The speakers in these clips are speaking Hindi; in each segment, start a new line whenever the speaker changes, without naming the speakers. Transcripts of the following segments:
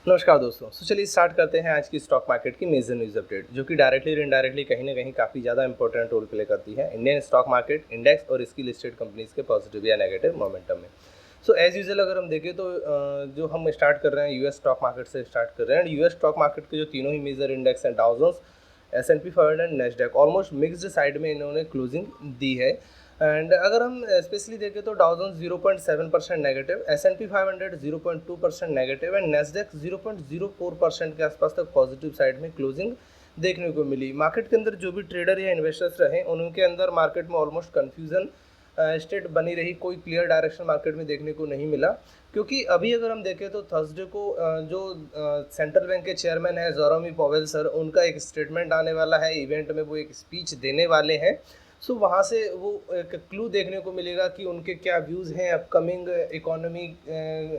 नमस्कार दोस्तों। चलिए स्टार्ट करते हैं आज की स्टॉक मार्केट की मेजर न्यूज़ अपडेट, जो कि डायरेक्टली और इनडायरेक्टली कहीं ना कहीं काफ़ी ज़्यादा इंपॉर्टेंट रोल प्ले करती है इंडियन स्टॉक मार्केट इंडेक्स और इसकी लिस्टेड कंपनीज के पॉजिटिव या नेगेटिव मोमेंटम में। एज यूजुअल अगर हम देखें तो जो हम स्टार्ट कर रहे हैं यूएस स्टॉक मार्केट से स्टार्ट कर रहे हैं। यूएस स्टॉक मार्केट के जो तीनों ही मेजर इंडेक्स हैं, Dow Jones, S&P 500 and Nasdaq, almost mixed side में इन्होंने क्लोजिंग दी है। एंड अगर हम स्पेशली देखें तो Dow Jones 0.7% negative, S&P 500 0.2% negative and Nasdaq 0.04% के आसपास तक पॉजिटिव साइड में क्लोजिंग देखने को मिली। मार्केट के अंदर जो भी ट्रेडर या इन्वेस्टर्स रहे उनके अंदर मार्केट में ऑलमोस्ट कन्फ्यूजन स्टेट बनी रही, कोई क्लियर डायरेक्शन मार्केट में देखने को नहीं मिला। क्योंकि अभी अगर हम देखें तो थर्सडे को जो सेंट्रल बैंक के चेयरमैन है जेरोमी पॉवेल सर, उनका एक स्टेटमेंट आने वाला है। इवेंट में वो एक स्पीच देने वाले हैं। वहाँ से वो एक क्लू देखने को मिलेगा कि उनके क्या व्यूज़ हैं अपकमिंग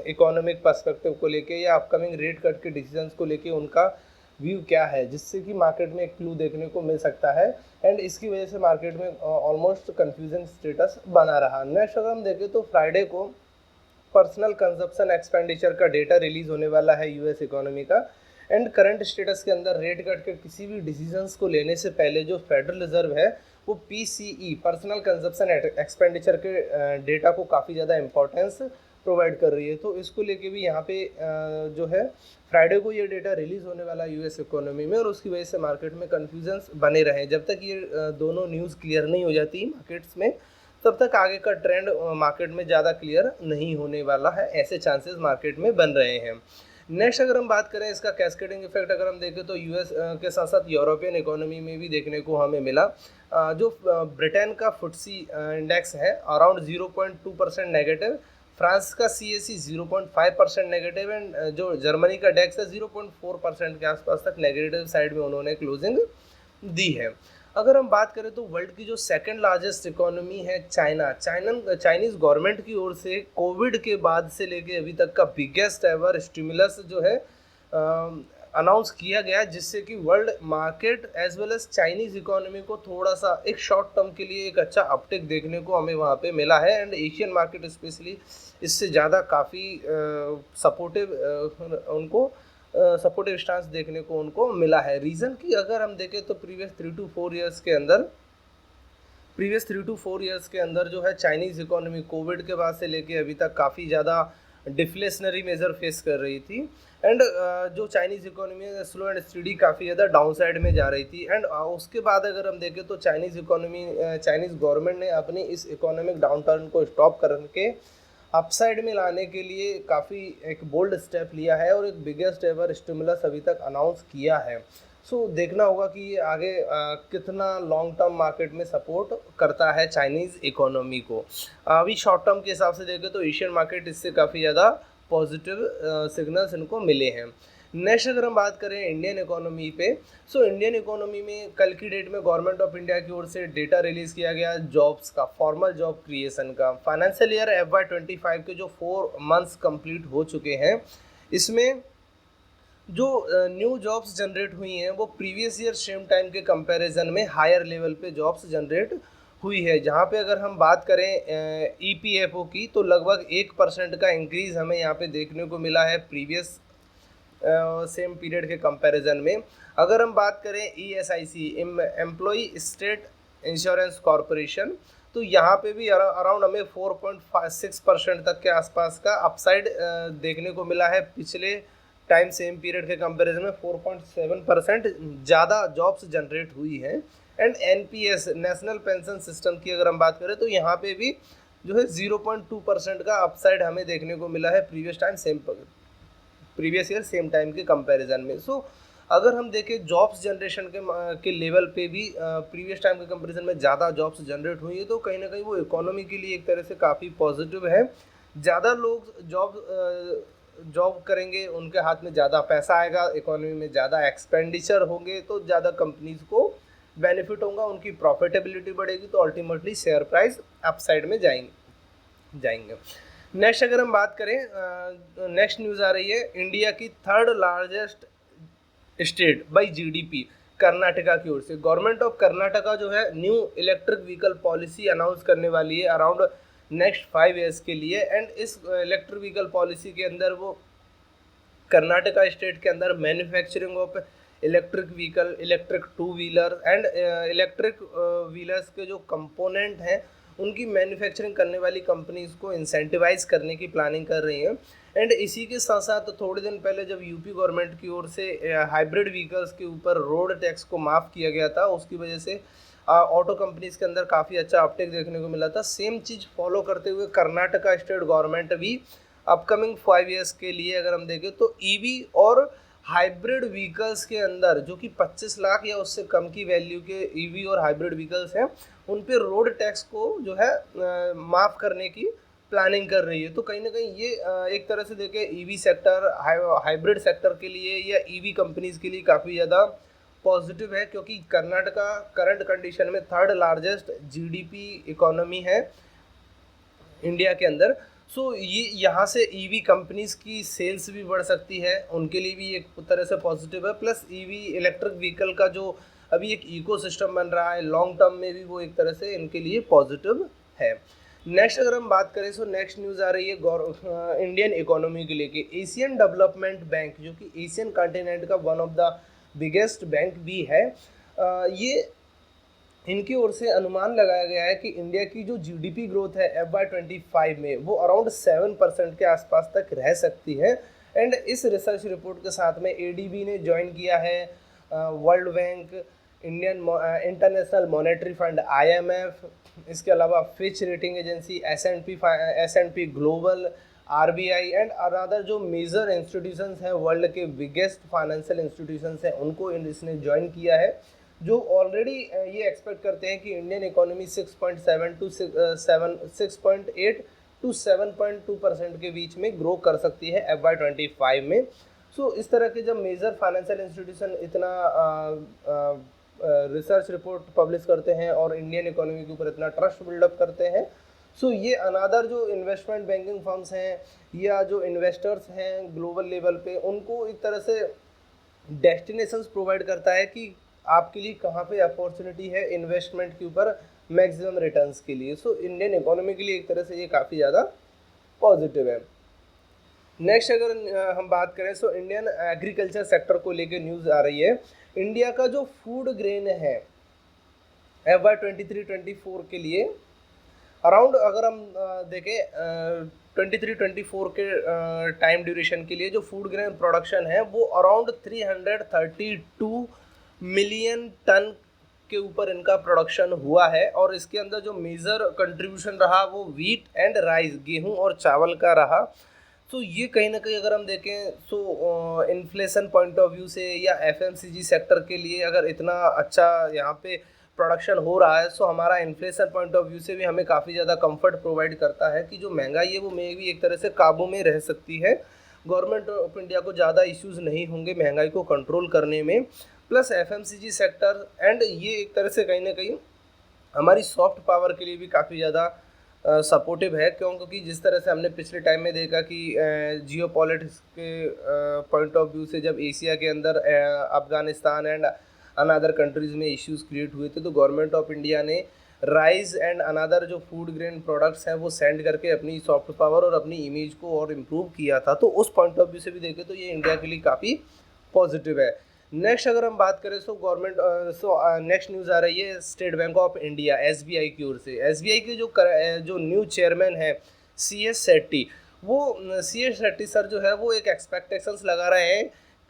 इकोनॉमिक पर्सपेक्टिव को लेके या अपकमिंग रेट कट के डिसीजंस को लेके उनका व्यू क्या है, जिससे कि मार्केट में एक क्लू देखने को मिल सकता है। एंड इसकी वजह से मार्केट में ऑलमोस्ट कंफ्यूजन स्टेटस बना रहा। नेक्स्ट अगर हम देखें तो फ्राइडे को पर्सनल कंजप्शन एक्सपेंडिचर का डेटा रिलीज होने वाला है यूएस इकोनॉमी का। एंड करंट स्टेटस के अंदर रेट कट के किसी भी डिसीजंस को लेने से पहले जो फेडरल रिजर्व है वो पीसीई पर्सनल कंजप्शन एक्सपेंडिचर के डेटा को काफ़ी ज़्यादा इंपॉर्टेंस प्रोवाइड कर रही है। तो इसको लेके भी यहाँ पे जो है फ्राइडे को ये डेटा रिलीज होने वाला है यूएस इकोनॉमी में, और उसकी वजह से मार्केट में कन्फ्यूजन्स बने रहे। जब तक ये दोनों न्यूज़ क्लियर नहीं हो जाती मार्केट्स में, तब तक आगे का ट्रेंड मार्केट में ज़्यादा क्लियर नहीं होने वाला है। ऐसे चांसेस मार्केट में बन रहे हैं। नेक्स्ट अगर हम बात करें इसका कैस्केडिंग इफेक्ट अगर हम देखें तो यूएस के साथ साथ यूरोपियन इकोनॉमी में भी देखने को हमें मिला। जो ब्रिटेन का फुटसी इंडेक्स है अराउंड 0.2% नेगेटिव, फ्रांस का CAC 0.5% नेगेटिव एंड जो जर्मनी का डेक्स है 0.4% के आसपास तक नेगेटिव साइड में उन्होंने क्लोजिंग दी है। अगर हम बात करें तो वर्ल्ड की जो सेकंड लार्जेस्ट इकोनॉमी है चाइनीज़ गवर्नमेंट की ओर से कोविड के बाद से लेके अभी तक का बिगेस्ट एवर स्टिमुलस जो है अनाउंस किया गया, जिससे कि world market as well as Chinese economy को थोड़ा सा एक शॉर्ट टर्म के लिए एक अच्छा अपटेक देखने को हमें वहाँ पे मिला है। एंड एशियन मार्केट स्पेशली इससे ज़्यादा काफ़ी सपोर्टिव उनको सपोर्टिव स्टांस देखने को उनको मिला है। रीज़न कि अगर हम देखें तो प्रीवियस 3 to 4 इयर्स के अंदर जो है चाइनीज़ इकोनॉमी कोविड के बाद से लेके अभी तक काफ़ी ज़्यादा डिफ्लेशनरी मेजर फेस कर रही थी। एंड जो चाइनीज़ इकोनॉमी है स्लो एंड स्टडी काफ़ी ज़्यादा डाउन साइड में जा रही थी। एंड उसके बाद अगर हम देखें तो चाइनीज़ गवर्नमेंट ने अपनी इस इकोनॉमिक डाउन टर्न को स्टॉप करके अपसाइड में लाने के लिए काफ़ी एक बोल्ड स्टेप लिया है और एक बिगेस्ट एवर स्टिमुलस अभी तक अनाउंस किया है। देखना होगा कि ये आगे कितना लॉन्ग टर्म मार्केट में सपोर्ट करता है चाइनीज़ इकोनॉमी को। अभी शॉर्ट टर्म के हिसाब से देखें तो एशियन मार्केट इससे काफ़ी ज़्यादा पॉजिटिव सिग्नल्स इनको मिले हैं। नेक्स्ट अगर हम बात करें इंडियन इकोनॉमी पे, इंडियन इकोनॉमी में कल की डेट में गवर्नमेंट ऑफ इंडिया की ओर से डेटा रिलीज़ किया गया जॉब्स का, फॉर्मल जॉब क्रिएशन का। फाइनेंशियल ईयर FY25 के जो 4 मंथ्स कंप्लीट हो चुके हैं, इसमें जो न्यू जॉब्स जनरेट हुई हैं वो प्रीवियस ईयर सेम टाइम के कंपैरिजन में हायर लेवल पे जॉब्स जनरेट हुई है। जहाँ पे अगर हम बात करें EPFO की तो लगभग 1% का इंक्रीज़ हमें यहाँ पे देखने को मिला है प्रीवियस सेम पीरियड के कंपैरिजन में। अगर हम बात करें ESIC employee state insurance corporation, तो यहाँ पे भी अराउंड हमें 4.6% तक के आसपास का अपसाइड देखने को मिला है। पिछले टाइम सेम पीरियड के कंपैरिजन में 4.7% ज़्यादा जॉब्स जनरेट हुई हैं। And NPS national pension system की अगर हम बात करें तो यहाँ पे भी जो है 0.2% का अपसाइड हमें देखने को मिला है प्रीवियस ईयर सेम टाइम के कंपैरिजन में। अगर हम देखें जॉब्स जनरेशन के लेवल पे भी प्रीवियस टाइम के कंपैरिजन में ज़्यादा जॉब्स जनरेट हुई है, तो कहीं ना कहीं वो इकोनॉमी के लिए एक तरह से काफ़ी पॉजिटिव है। ज़्यादा लोग जॉब करेंगे, उनके हाथ में ज़्यादा पैसा आएगा, इकोनॉमी में ज़्यादा एक्सपेंडिचर होंगे तो ज़्यादा कंपनीज को बेनिफिट होगा, उनकी प्रॉफिटेबिलिटी बढ़ेगी, तो अल्टीमेटली शेयर प्राइस अपसाइड में जाएंगे। नेक्स्ट अगर हम बात करें, नेक्स्ट न्यूज़ आ रही है इंडिया की 3rd largest state by GDP Karnataka की ओर से। गवर्नमेंट ऑफ कर्नाटका जो है new electric vehicle policy announce करने वाली है अराउंड नेक्स्ट 5 ईयर्स के लिए। एंड इस इलेक्ट्रिक व्हीकल पॉलिसी के अंदर वो कर्नाटका स्टेट के अंदर manufacturing of electric vehicle, electric two wheeler and electric wheelers के जो कंपोनेंट हैं उनकी मैन्युफैक्चरिंग करने वाली कंपनीज को इंसेंटिवाइज करने की प्लानिंग कर रही हैं। एंड इसी के साथ साथ थोड़े दिन पहले जब यूपी गवर्नमेंट की ओर से हाइब्रिड व्हीकल्स के ऊपर रोड टैक्स को माफ़ किया गया था, उसकी वजह से ऑटो कंपनीज के अंदर काफ़ी अच्छा अपटेक देखने को मिला था। सेम चीज़ फॉलो करते हुए कर्नाटका स्टेट गवर्नमेंट भी अपकमिंग 5 ईयर्स के लिए अगर हम देखें तो ईवी और हाइब्रिड व्हीकल्स के अंदर जो कि 25 लाख या उससे कम की वैल्यू के ईवी और हाइब्रिड व्हीकल्स हैं उन पे रोड टैक्स को जो है माफ़ करने की प्लानिंग कर रही है। तो कहीं ना कहीं ये एक तरह से देखें ईवी सेक्टर, हाइब्रिड सेक्टर के लिए या ईवी कंपनीज के लिए काफ़ी ज़्यादा पॉजिटिव है, क्योंकि कर्नाटका करंट कंडीशन में 3rd लार्जेस्ट जीडीपी इकोनॉमी है इंडिया के अंदर। सो ये यहाँ से ईवी कंपनीज की सेल्स भी बढ़ सकती है, उनके लिए भी एक तरह से पॉजिटिव है। प्लस ईवी इलेक्ट्रिक व्हीकल का जो अभी एक इकोसिस्टम बन रहा है लॉन्ग टर्म में भी वो एक तरह से इनके लिए पॉजिटिव है। नेक्स्ट अगर हम बात करें तो नेक्स्ट न्यूज़ आ रही है इंडियन इकोनॉमी के लिए कि एशियन डेवलपमेंट बैंक जो कि एशियन कॉन्टिनेंट का one of the biggest bank भी है, ये इनकी ओर से अनुमान लगाया गया है कि इंडिया की जो जीडीपी ग्रोथ है FY25 में वो अराउंड 7% के आसपास तक रह सकती है। एंड इस रिसर्च रिपोर्ट के साथ में एडीबी ने ज्वाइन किया है world bank, Indian international monetary fund IMF, इसके अलावा Fitch rating agency, S&P global, RBI and other जो मेजर इंस्टीट्यूशंस हैं वर्ल्ड के बिगेस्ट फाइनेंशियल इंस्टीट्यूशंस हैं उनको इसने ज्वाइन किया है, जो ऑलरेडी ये एक्सपेक्ट करते हैं कि इंडियन इकोनॉमी 6.8 टू 7.2% के बीच में ग्रो कर सकती है FY25 में। सो इस तरह के जब मेजर फाइनेंशियल इंस्टीट्यूशन इतना रिसर्च रिपोर्ट पब्लिश करते हैं और इंडियन इकोनॉमी के ऊपर इतना ट्रस्ट बिल्डअप करते हैं, सो ये अनादर जो इन्वेस्टमेंट बैंकिंग फर्म्स हैं या जो इन्वेस्टर्स हैं ग्लोबल लेवल पे उनको एक तरह से डेस्टिनेशंस प्रोवाइड करता है कि आपके लिए कहाँ पे अपॉर्चुनिटी है इन्वेस्टमेंट के ऊपर मैक्सिमम रिटर्न्स के लिए। सो इंडियन इकोनॉमी के लिए एक तरह से ये काफ़ी ज़्यादा पॉजिटिव है। नेक्स्ट अगर हम बात करें तो इंडियन एग्रीकल्चर सेक्टर को लेकर न्यूज़ आ रही है। इंडिया का जो फूड ग्रेन है FY23-24 के लिए अराउंड अगर हम देखें 23-24 के टाइम ड्यूरेशन के लिए जो फूड ग्रेन प्रोडक्शन है वो अराउंड 332 मिलियन टन के ऊपर इनका प्रोडक्शन हुआ है। और इसके अंदर जो मेजर कंट्रीब्यूशन रहा वो व्हीट एंड राइस, गेहूं और चावल का रहा। तो ये कहीं ना कहीं अगर हम देखें तो इन्फ्लेशन पॉइंट ऑफ व्यू से या FMCG सेक्टर के लिए अगर इतना अच्छा यहाँ पे प्रोडक्शन हो रहा है, सो हमारा इन्फ्लेशन पॉइंट ऑफ व्यू से भी हमें काफ़ी ज़्यादा कंफर्ट प्रोवाइड करता है कि जो महंगाई है वो मे भी एक तरह से काबू में रह सकती है। गवर्नमेंट ऑफ इंडिया को ज़्यादा इश्यूज़ नहीं होंगे महंगाई को कंट्रोल करने में। प्लस FMCG सेक्टर एंड ये एक तरह से कहीं ना कहीं हमारी सॉफ्ट पावर के लिए भी काफ़ी ज़्यादा सपोर्टिव है, क्योंकि जिस तरह से हमने पिछले टाइम में देखा कि जियो पॉलिटिक्स के पॉइंट ऑफ व्यू से जब एशिया के अंदर अफगानिस्तान एंड अनदर कंट्रीज़ में इश्यूज क्रिएट हुए थे तो गवर्नमेंट ऑफ इंडिया ने राइस एंड अनदर जो फूड ग्रेन प्रोडक्ट्स हैं वो सेंड करके अपनी सॉफ्ट पावर और अपनी इमेज को और इम्प्रूव किया था। तो उस पॉइंट ऑफ व्यू से भी देखें तो ये इंडिया के लिए काफ़ी पॉजिटिव है। नेक्स्ट अगर हम बात करें तो नेक्स्ट न्यूज़ आ रही है state bank of India SBI की ओर से। SBI के जो न्यू चेयरमैन है CS सेट्टी, वो CS सेट्टी सर जो है वो एक एक्सपेक्टेशंस लगा रहे हैं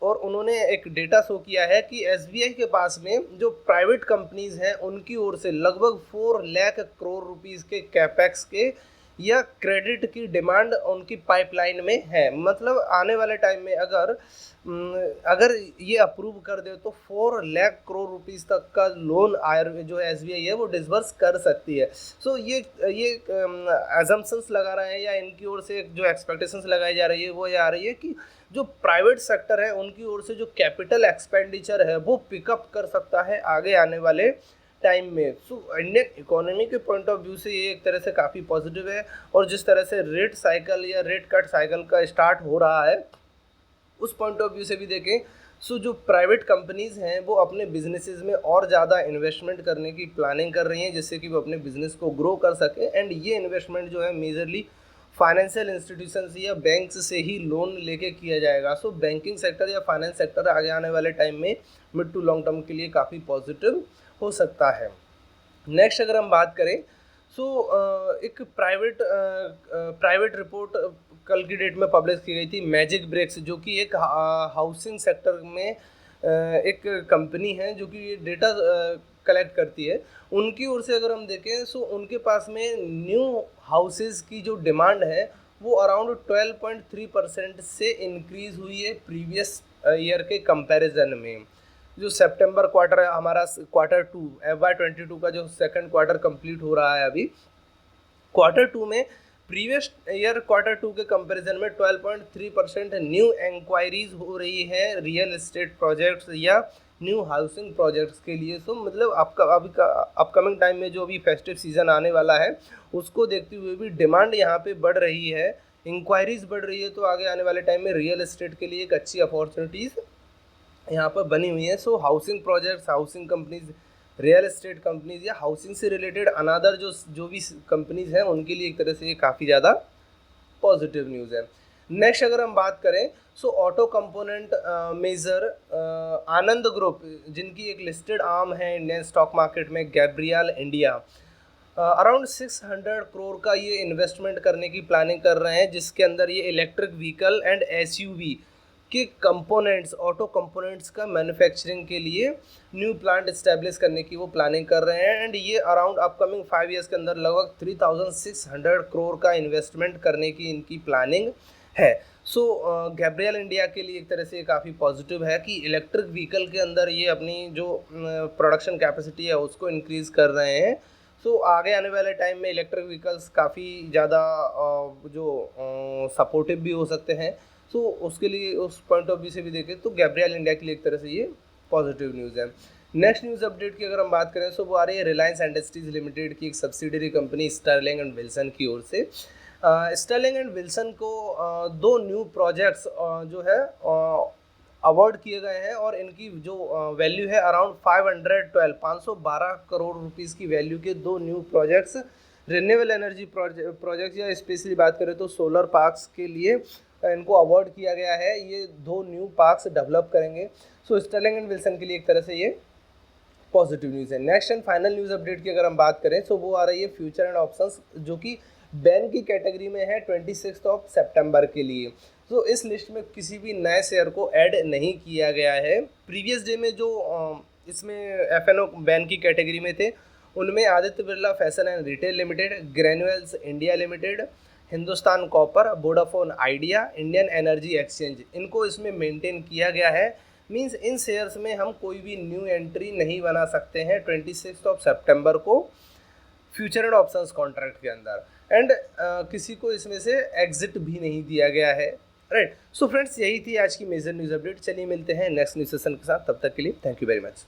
और उन्होंने एक डेटा शो किया है कि SBI के पास में जो प्राइवेट कंपनीज हैं उनकी ओर से लगभग 4 लाख करोड़ रुपीज़ के कैपेक्स के या क्रेडिट की डिमांड उनकी पाइपलाइन में है। मतलब आने वाले टाइम में अगर ये अप्रूव कर दे तो 4 लाख करोड़ रुपीस तक का लोन जो SBI है वो डिसबर्स कर सकती है। सो ये एजम्पशंस लगा रहे हैं या इनकी ओर से जो एक्सपेक्टेशंस लगाई जा रही है वो ये आ रही है कि जो प्राइवेट सेक्टर है उनकी ओर से जो कैपिटल एक्सपेंडिचर है वो पिकअप कर सकता है आगे आने वाले टाइम में। सो इंडियन इकोनॉमी के पॉइंट ऑफ व्यू से ये एक तरह से काफ़ी पॉजिटिव है। और जिस तरह से रेट साइकिल या रेट कट साइकिल का स्टार्ट हो रहा है उस पॉइंट ऑफ व्यू से भी देखें सो जो प्राइवेट कंपनीज हैं वो अपने बिजनेसेस में और ज़्यादा इन्वेस्टमेंट करने की प्लानिंग कर रही हैं जिससे कि वो अपने बिजनेस को ग्रो कर सकें। एंड ये इन्वेस्टमेंट जो है मेजरली फाइनेंशियल इंस्टीट्यूशंस या बैंक्स से ही लोन लेके किया जाएगा। सो बैंकिंग सेक्टर या फाइनेंस सेक्टर आगे आने वाले टाइम में मिड टू लॉन्ग टर्म के लिए काफ़ी पॉजिटिव हो सकता है। नेक्स्ट अगर हम बात करें एक प्राइवेट रिपोर्ट कल की डेट में पब्लिश की गई थी, मैजिक ब्रिक्स, जो कि एक हाउसिंग सेक्टर में एक कंपनी है जो कि ये डेटा कलेक्ट करती है। उनकी ओर से अगर हम देखें सो उनके पास में न्यू हाउसेस की जो डिमांड है वो अराउंड 12.3% से इंक्रीज हुई है प्रीवियस ईयर के कंपैरिजन में। जो सितंबर क्वार्टर है हमारा, क्वार्टर 2 FY22 का जो सेकंड क्वार्टर कंप्लीट हो रहा है अभी, क्वार्टर 2 में प्रीवियस ईयर क्वार्टर 2 के कंपैरिजन में 12.3% न्यू इंक्वायरीज हो रही है रियल एस्टेट प्रोजेक्ट्स या न्यू हाउसिंग प्रोजेक्ट्स के लिए। सो मतलब आपका अभी का अपकमिंग टाइम में जो अभी फेस्टिव सीजन आने वाला है उसको देखते हुए भी डिमांड यहाँ पे बढ़ रही है, इंक्वायरीज बढ़ रही है, तो आगे आने वाले टाइम में रियल एस्टेट के लिए एक अच्छी अपॉर्चुनिटीज़ यहाँ पर बनी हुई है। So housing projects, housing companies, real estate companies या हाउसिंग से रिलेटेड अनदर जो भी कंपनीज हैं उनके लिए एक तरह से ये काफ़ी ज़्यादा पॉजिटिव न्यूज़ है। नेक्स्ट अगर हम बात करें ऑटो कंपोनेंट मेजर आनंद ग्रुप, जिनकी एक लिस्टेड आर्म है इंडियन स्टॉक मार्केट में, गैब्रियल इंडिया, अराउंड 600 करोड़ का ये इन्वेस्टमेंट करने की प्लानिंग कर रहे हैं, जिसके अंदर ये इलेक्ट्रिक व्हीकल एंड SUV के कंपोनेंट्स, ऑटो कंपोनेंट्स का मैन्युफैक्चरिंग के लिए न्यू प्लांट इस्टेब्लिश करने की वो प्लानिंग कर रहे हैं। एंड ये अराउंड अपकमिंग 5 ईयर्स के अंदर लगभग 3600 करोड़ का इन्वेस्टमेंट करने की इनकी प्लानिंग है। गैब्रियल इंडिया के लिए एक तरह से काफ़ी पॉजिटिव है कि इलेक्ट्रिक व्हीकल के अंदर ये अपनी जो प्रोडक्शन कैपेसिटी है उसको इंक्रीज़ कर रहे हैं। आगे आने वाले टाइम में इलेक्ट्रिक व्हीकल्स काफ़ी ज़्यादा जो सपोर्टिव भी हो सकते हैं। उसके लिए उस पॉइंट ऑफ व्यू से भी देखें तो गैब्रियल इंडिया के लिए एक तरह से ये पॉजिटिव न्यूज़ है। नेक्स्ट न्यूज़ अपडेट की अगर हम बात करें वो आ रही है रिलायंस इंडस्ट्रीज लिमिटेड की एक subsidiary company Sterling and Wilson की ओर से। स्टर्लिंग एंड विल्सन को 2 न्यू प्रोजेक्ट्स जो है अवार्ड किए गए हैं और इनकी जो वैल्यू है अराउंड 512 करोड़ रुपीस की वैल्यू के 2 new projects, renewable energy projects या स्पेशली बात करें तो सोलर पार्क्स के लिए इनको अवार्ड किया गया है। ये 2 न्यू पार्क्स डेवलप करेंगे। स्टर्लिंग एंड विल्सन के लिए एक तरह से ये पॉजिटिव न्यूज़ है। Next and final news update की अगर हम बात करें वो आ रही है फ्यूचर एंड ऑप्शंस, जो कि बैन की कैटेगरी में है 26 सितंबर के लिए। इस लिस्ट में किसी भी नए शेयर को ऐड नहीं किया गया है। प्रीवियस डे में जो इसमें FNO बैन की कैटेगरी में थे उनमें Aditya Birla fashion and retail limited, granules India limited, Hindustan copper, Vodafone idea, Indian energy exchange, इनको इसमें मेंटेन किया गया है। मींस इन शेयर्स में हम कोई भी न्यू एंट्री नहीं बना सकते हैं 26 सितंबर को फ्यूचर एंड ऑप्शंस कॉन्ट्रैक्ट के अंदर। एंड किसी को इसमें से एग्जिट भी नहीं दिया गया है। राइट। फ्रेंड्स, यही थी आज की मेजर न्यूज़ अपडेट। चलिए मिलते हैं नेक्स्ट न्यूज़ सेशन के साथ, तब तक के लिए थैंक यू वेरी मच।